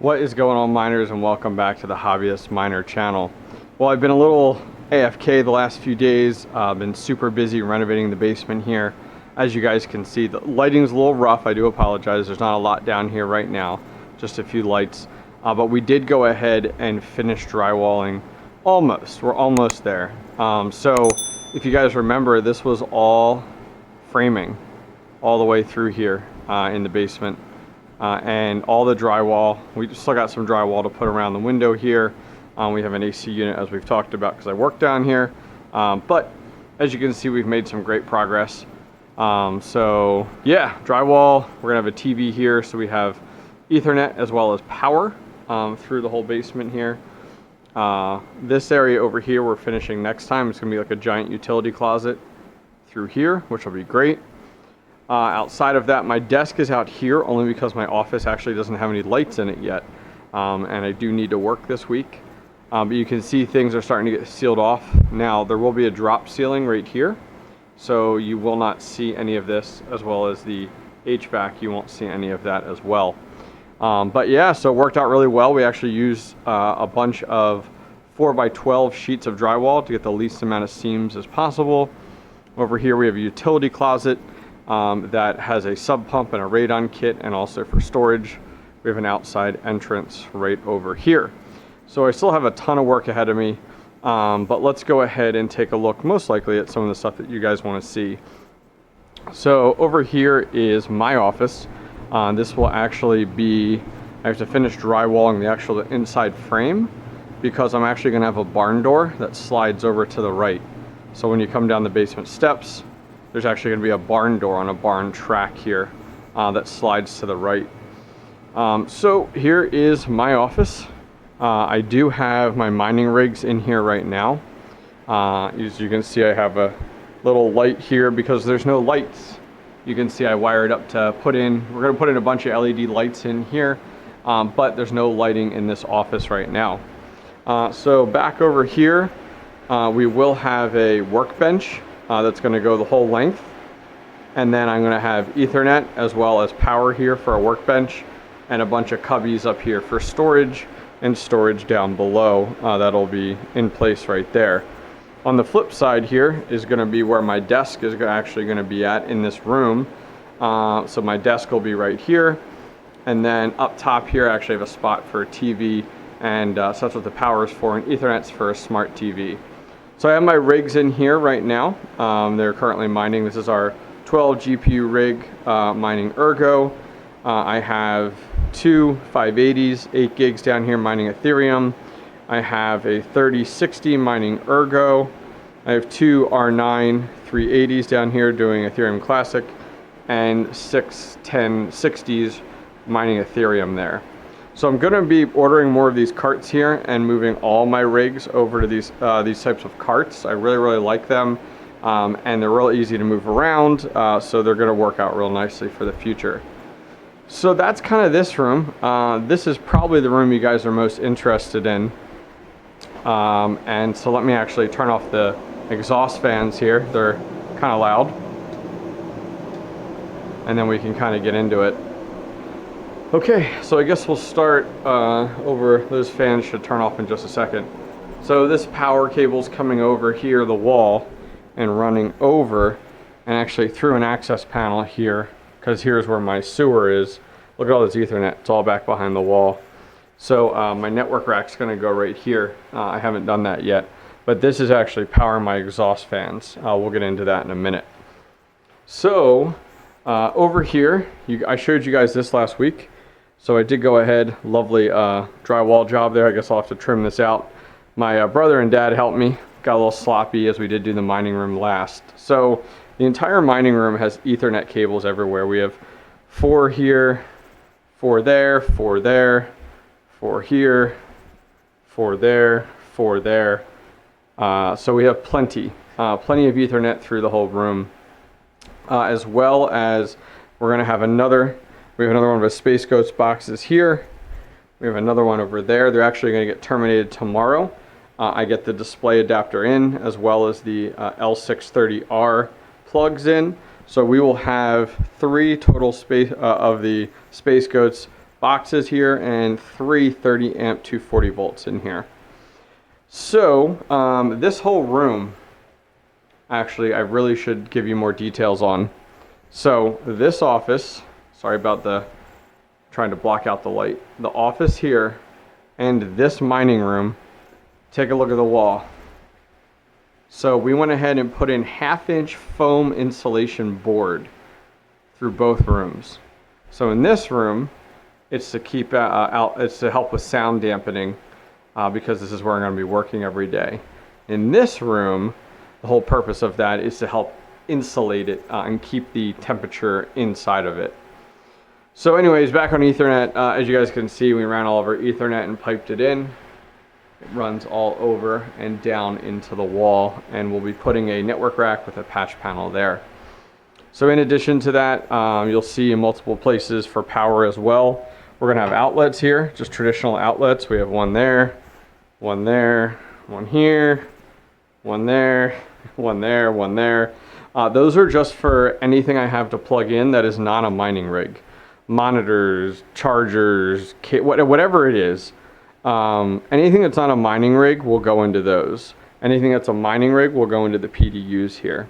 What is going on, miners, and welcome back to the Hobbyist Miner channel. Well, I've been a little AFK the last few days. Been super busy renovating the basement here. As you guys can see, the lighting's a little rough. I do apologize. There's not a lot down here right now, just a few lights. But we did go ahead and finish drywalling almost. We're almost there. So if you guys remember, this was all framing all the way through here in the basement. And all the drywall, we still got some drywall to put around the window here. We have an AC unit, as we've talked about, because I work down here. But as you can see, we've made some great progress. So yeah, drywall, we're gonna have a TV here, so we have Ethernet as well as power through the whole basement here. This area over here we're finishing next time. It's gonna be like a giant utility closet through here, which will be great. Outside of that, my desk is out here only because my office actually doesn't have any lights in it yet, and I do need to work this week. But you can see things are starting to get sealed off. Now there will be a drop ceiling right here, so you will not see any of this, as well as the HVAC. You won't see any of that as well. But yeah, so it worked out really well. We actually used a bunch of 4x12 sheets of drywall to get the least amount of seams as possible. Over here we have a utility closet that has a sub pump and a radon kit, and also for storage. We have an outside entrance right over here. So I still have a ton of work ahead of me, but let's go ahead and take a look most likely at some of the stuff that you guys want to see. So over here is my office. This will actually be, I have to finish drywalling the actual inside frame, because I'm actually going to have a barn door that slides over to the right. So when you come down the basement steps, there's actually going to be a barn door on a barn track here that slides to the right. So here is my office. I do have my mining rigs in here right now. As you can see, I have a little light here because there's no lights. You can see I wired up to put in, we're going to put in a bunch of LED lights in here, but there's no lighting in this office right now. So back over here, we will have a workbench that's going to go the whole length, and then I'm going to have Ethernet as well as power here for a workbench, and a bunch of cubbies up here for storage, and storage down below that'll be in place right there. On the flip side here is going to be where my desk is actually going to be at in this room. So my desk will be right here, and then up top here I actually have a spot for a TV, and so that's what the power is for, and Ethernet's for a smart TV. So I have my rigs in here right now. They're currently mining. This is our 12 GPU rig mining Ergo. I have two 580s, 8 gigs down here mining Ethereum. I have a 3060 mining Ergo. I have two R9 380s down here doing Ethereum Classic, and 6 1060s mining Ethereum there. So I'm going to be ordering more of these carts here and moving all my rigs over to these types of carts. I really like them, and they're real easy to move around, so they're going to work out real nicely for the future. So that's kind of this room. This is probably the room you guys are most interested in, and so let me actually turn off the exhaust fans here. They're kind of loud, and then we can kind of get into it. Okay, so I guess we'll start over, those fans should turn off in just a second. So this power cable's coming over here, the wall, and running over, and actually through an access panel here, because here's where my sewer is. Look at all this Ethernet, it's all back behind the wall. So my network rack's gonna go right here. I haven't done that yet, but this is actually powering my exhaust fans. We'll get into that in a minute. So over here, I showed you guys this last week. So I did go ahead, lovely drywall job there. I guess I'll have to trim this out. My brother and dad helped me. Got a little sloppy as we did do the mining room last. So the entire mining room has Ethernet cables everywhere. We have 4 here, 4 there, 4 there, 4 here, 4 there, 4 there. So we have plenty of Ethernet through the whole room. As well as we're going to have another, we have another one of the Space Goats boxes here. We have another one over there. They're actually going to get terminated tomorrow. I get the display adapter in, as well as the L630R plugs in. So we will have 3 total space of the Space Goats boxes here and 30 amp 240 volts in here. So this whole room, actually, I really should give you more details on. So this office, sorry about the trying to block out the light. The office here and this mining room, take a look at the wall. So we went ahead and put in 1/2-inch foam insulation board through both rooms. So in this room, it's to keep it's to help with sound dampening because this is where I'm going to be working every day. In this room, the whole purpose of that is to help insulate it and keep the temperature inside of it. So anyways, back on Ethernet, as you guys can see, we ran all of our Ethernet and piped it in. It runs all over and down into the wall, and we'll be putting a network rack with a patch panel there. So in addition to that, you'll see in multiple places for power as well. We're gonna have outlets here, just traditional outlets. We have one there, one there, one here, one there, one there, one there. Those are just for anything I have to plug in that is not a mining rig. Monitors, chargers, whatever it is. Anything that's not a mining rig will go into those. Anything that's a mining rig will go into the PDUs here.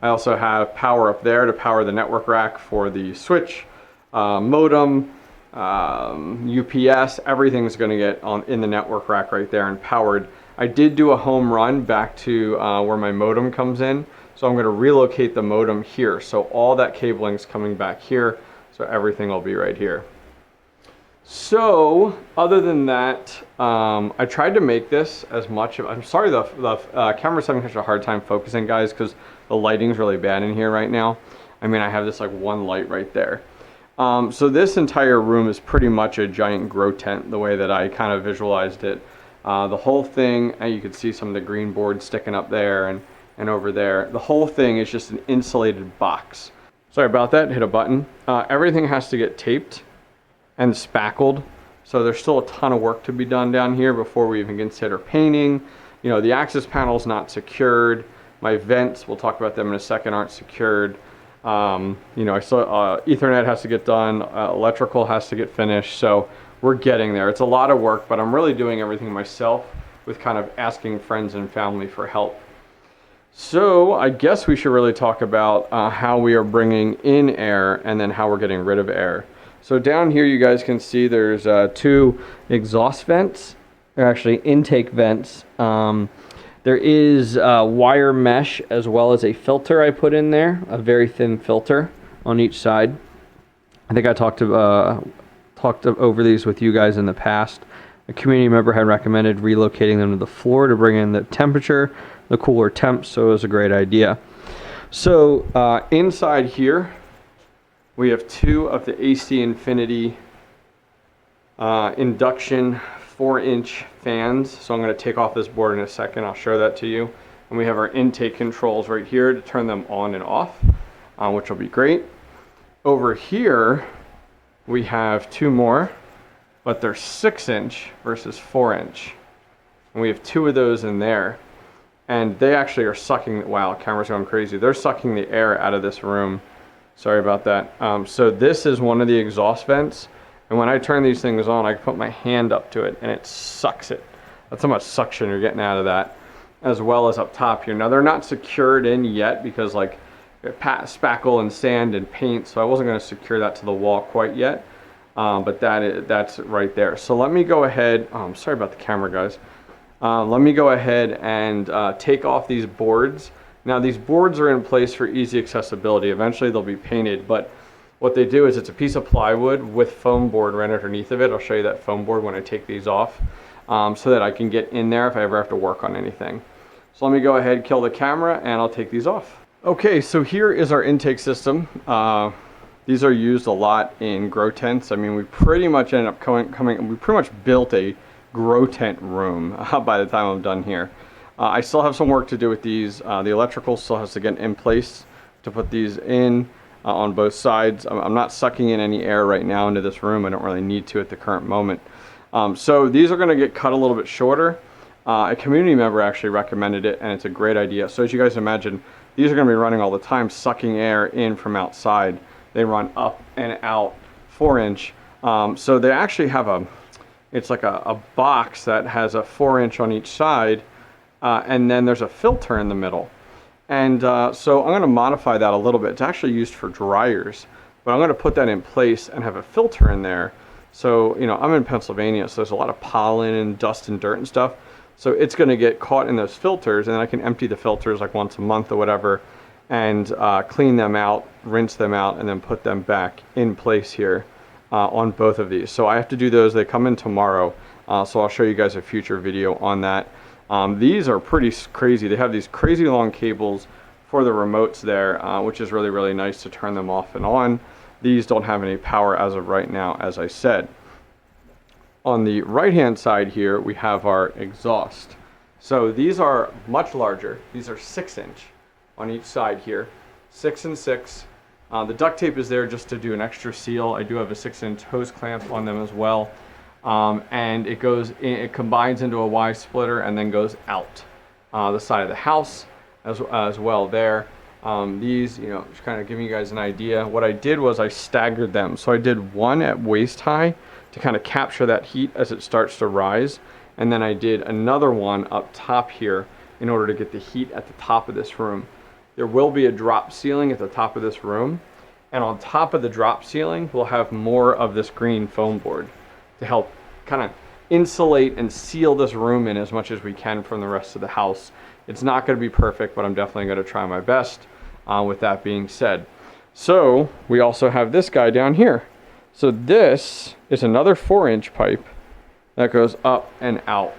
I also have power up there to power the network rack for the switch, modem, UPS, everything's going to get in the network rack right there and powered. I did do a home run back to where my modem comes in, so I'm going to relocate the modem here. So all that cabling is coming back here, so everything will be right here. So other than that, I tried to make this as much of, I'm sorry the camera's having such a hard time focusing, guys, because the lighting's really bad in here right now. I mean, I have this like one light right there. So this entire room is pretty much a giant grow tent, the way that I kind of visualized it. The whole thing, you can see some of the green boards sticking up there and over there. The whole thing is just an insulated box. Sorry about that, hit a button. Everything has to get taped and spackled. So there's still a ton of work to be done down here before we even consider painting. You know, the access panel's not secured. My vents, we'll talk about them in a second, aren't secured. You know, I saw Ethernet has to get done, electrical has to get finished, so we're getting there. It's a lot of work, but I'm really doing everything myself with kind of asking friends and family for help. So I guess we should really talk about how we are bringing in air and then how we're getting rid of air. So down here you guys can see there's 2 exhaust vents. They're actually intake vents. There is wire mesh as well as a filter I put in there, a very thin filter on each side. I think I talked over these with you guys in the past. A community member had recommended relocating them to the floor to bring in the temperature, the cooler temps, so it was a great idea. So inside here, we have 2 of the AC Infinity induction 4-inch fans. So I'm going to take off this board in a second. I'll show that to you. And we have our intake controls right here to turn them on and off, which will be great. Over here, we have 2 more, but they're 6-inch versus 4-inch. And we have 2 of those in there. And they actually are sucking, wow, camera's going crazy. They're sucking the air out of this room. Sorry about that. So this is one of the exhaust vents. And when I turn these things on, I can put my hand up to it and it sucks it. That's how much suction you're getting out of that. As well as up top here. Now they're not secured in yet because like spackle and sand and paint. So I wasn't going to secure that to the wall quite yet. But that's right there. So let me go ahead. Oh, I'm sorry about the camera, guys. Let me go ahead and take off these boards. Now these boards are in place for easy accessibility. Eventually they'll be painted, but what they do is it's a piece of plywood with foam board right underneath of it. I'll show you that foam board when I take these off so that I can get in there if I ever have to work on anything. So let me go ahead, kill the camera, and I'll take these off. Okay, so here is our intake system. These are used a lot in grow tents. I mean, we pretty much ended up we pretty much built a grow tent room by the time I'm done here. I still have some work to do with these. The electrical still has to get in place to put these in on both sides. I'm not sucking in any air right now into this room. I don't really need to at the current moment. So these are going to get cut a little bit shorter. A community member actually recommended it, and it's a great idea. So as you guys imagine, these are going to be running all the time, sucking air in from outside. They run up and out 4-inch. So they actually have it's like a box that has a 4-inch on each side, and then there's a filter in the middle. And so I'm going to modify that a little bit. It's actually used for dryers, but I'm going to put that in place and have a filter in there. So, you know, I'm in Pennsylvania, so there's a lot of pollen and dust and dirt and stuff. So it's going to get caught in those filters, and then I can empty the filters like once a month or whatever, and clean them out, rinse them out, and then put them back in place here on both of these. So I have to do those. They come in tomorrow, so I'll show you guys a future video on that. These are pretty crazy. They have these crazy long cables for the remotes there, which is really, really nice to turn them off and on. These don't have any power as of right now, as I said. On the right-hand side here, we have our exhaust. So these are much larger. These are 6-inch on each side here, 6 and 6. The duct tape is there just to do an extra seal. I do have a 6-inch hose clamp on them as well. And it combines into a Y splitter and then goes out the side of the house as well there. These, you know, just kind of giving you guys an idea. What I did was I staggered them. So I did one at waist high to kind of capture that heat as it starts to rise. And then I did another one up top here in order to get the heat at the top of this room. There will be a drop ceiling at the top of this room. And on top of the drop ceiling, we'll have more of this green foam board to help kind of insulate and seal this room in as much as we can from the rest of the house. It's not going to be perfect, but I'm definitely going to try my best with that being said. So we also have this guy down here. So this is another 4-inch pipe that goes up and out.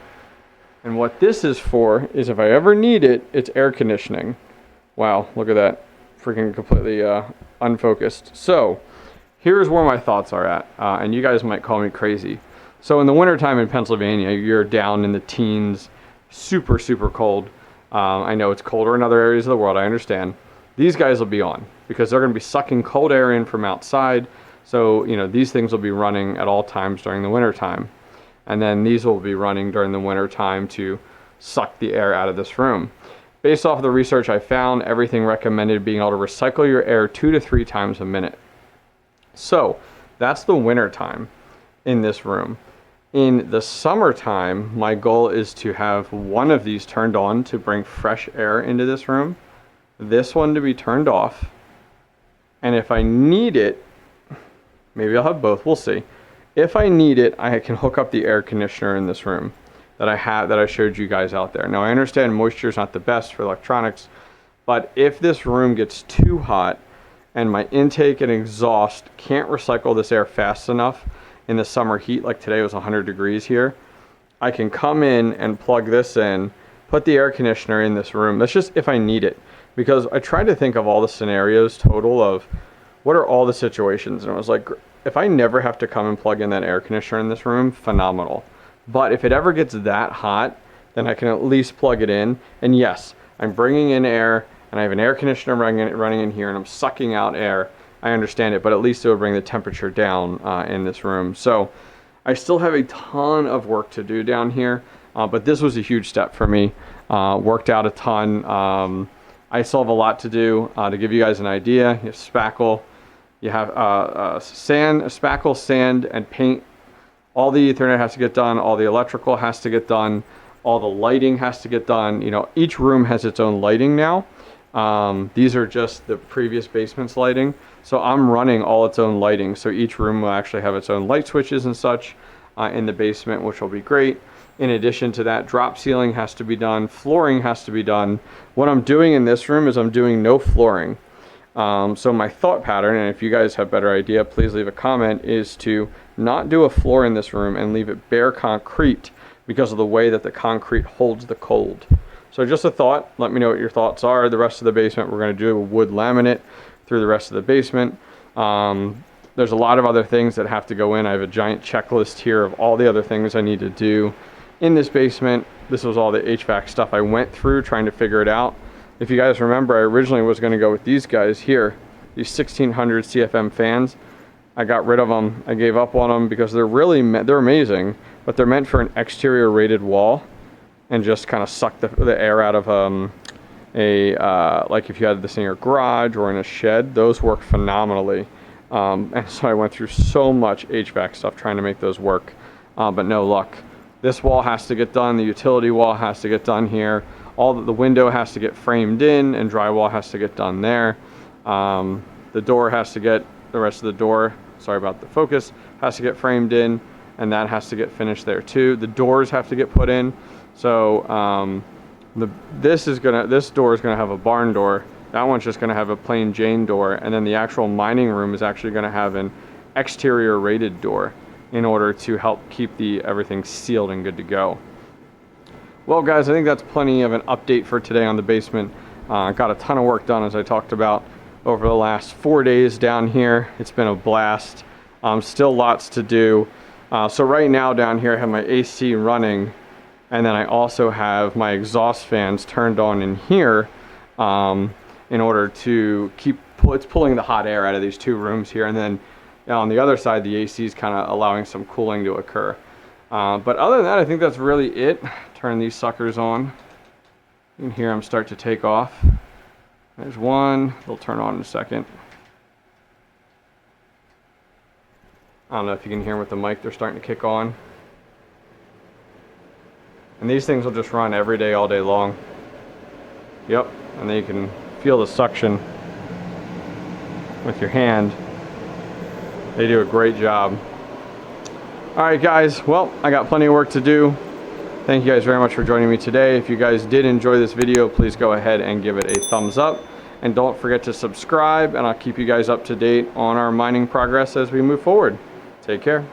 And what this is for is if I ever need it, it's air conditioning. Wow, look at that. Freaking completely unfocused. So here's where my thoughts are at. And you guys might call me crazy. So in the wintertime in Pennsylvania, you're down in the teens, super, super cold. I know it's colder in other areas of the world, I understand. These guys will be on because they're going to be sucking cold air in from outside. So, you know, these things will be running at all times during the winter time. And then these will be running during the winter time to suck the air out of this room. Based off of the research I found, everything recommended being able to recycle your air 2 to 3 times a minute. So that's the winter time in this room. In the summertime, my goal is to have one of these turned on to bring fresh air into this room. This one to be turned off. And if I need it, maybe I'll have both, we'll see. If I need it, I can hook up the air conditioner in this room that I showed you guys out there. Now I understand moisture is not the best for electronics, but if this room gets too hot and my intake and exhaust can't recycle this air fast enough in the summer heat, like today was 100 degrees here, I can come in and plug this in, put the air conditioner in this room. That's just if I need it, because I tried to think of all the scenarios total of what are all the situations, and I was like, if I never have to come and plug in that air conditioner in this room, phenomenal. But if it ever gets that hot, then I can at least plug it in. And yes, I'm bringing in air, and I have an air conditioner running in here, and I'm sucking out air. I understand it, but at least it will bring the temperature down in this room. So I still have a ton of work to do down here, but this was a huge step for me. Worked out a ton. I still have a lot to do. To give you guys an idea, you have spackle, you have spackle, sand, and paint. All the Ethernet has to get done, all the electrical has to get done, all the lighting has to get done. You know, each room has its own lighting now. These are just the previous basement's lighting. So I'm running all its own lighting. So each room will actually have its own light switches and such in the basement, which will be great. In addition to that, drop ceiling has to be done, flooring has to be done. What I'm doing in this room is I'm doing no flooring. So my thought pattern, and if you guys have a better idea, please leave a comment, is to not do a floor in this room and leave it bare concrete because of the way that the concrete holds the cold. So just a thought, let me know what your thoughts are. The rest of the basement, we're going to do a wood laminate through the rest of the basement. There's a lot of other things that have to go in. I have a giant checklist here of all the other things I need to do in this basement. This was all the HVAC stuff I went through trying to figure it out. If you guys remember, I originally was going to go with these guys here, these 1600 CFM fans. I got rid of them. I gave up on them because they're amazing, but they're meant for an exterior rated wall and just kind of suck the air out of like if you had this in your garage or in a shed. Those work phenomenally. And so I went through so much HVAC stuff trying to make those work, but no luck. This wall has to get done, the utility wall has to get done here, the window has to get framed in, and drywall has to get done there. The door has to get, the rest of the door, sorry about the focus, has to get framed in, and that has to get finished there too. The doors have to get put in. So this door is gonna have a barn door. That one's just gonna have a plain Jane door, and then the actual mining room is actually gonna have an exterior rated door in order to help keep everything sealed and good to go. Well guys, I think that's plenty of an update for today on the basement. Got a ton of work done, as I talked about, over the last 4 days down here. It's been a blast. Still lots to do. So right now down here I have my AC running, and then I also have my exhaust fans turned on in here in order to it's pulling the hot air out of these two rooms here, and then on the other side the AC is kind of allowing some cooling to occur. But other than that, I think that's really it. Turn these suckers on. You can hear them start to take off. There's one, they'll turn on in a second. I don't know if you can hear them with the mic, they're starting to kick on. And these things will just run every day, all day long. Yep, and then you can feel the suction with your hand. They do a great job. Alright guys, well, I got plenty of work to do. Thank you guys very much for joining me today. If you guys did enjoy this video, please go ahead and give it a thumbs up. And don't forget to subscribe, and I'll keep you guys up to date on our mining progress as we move forward. Take care.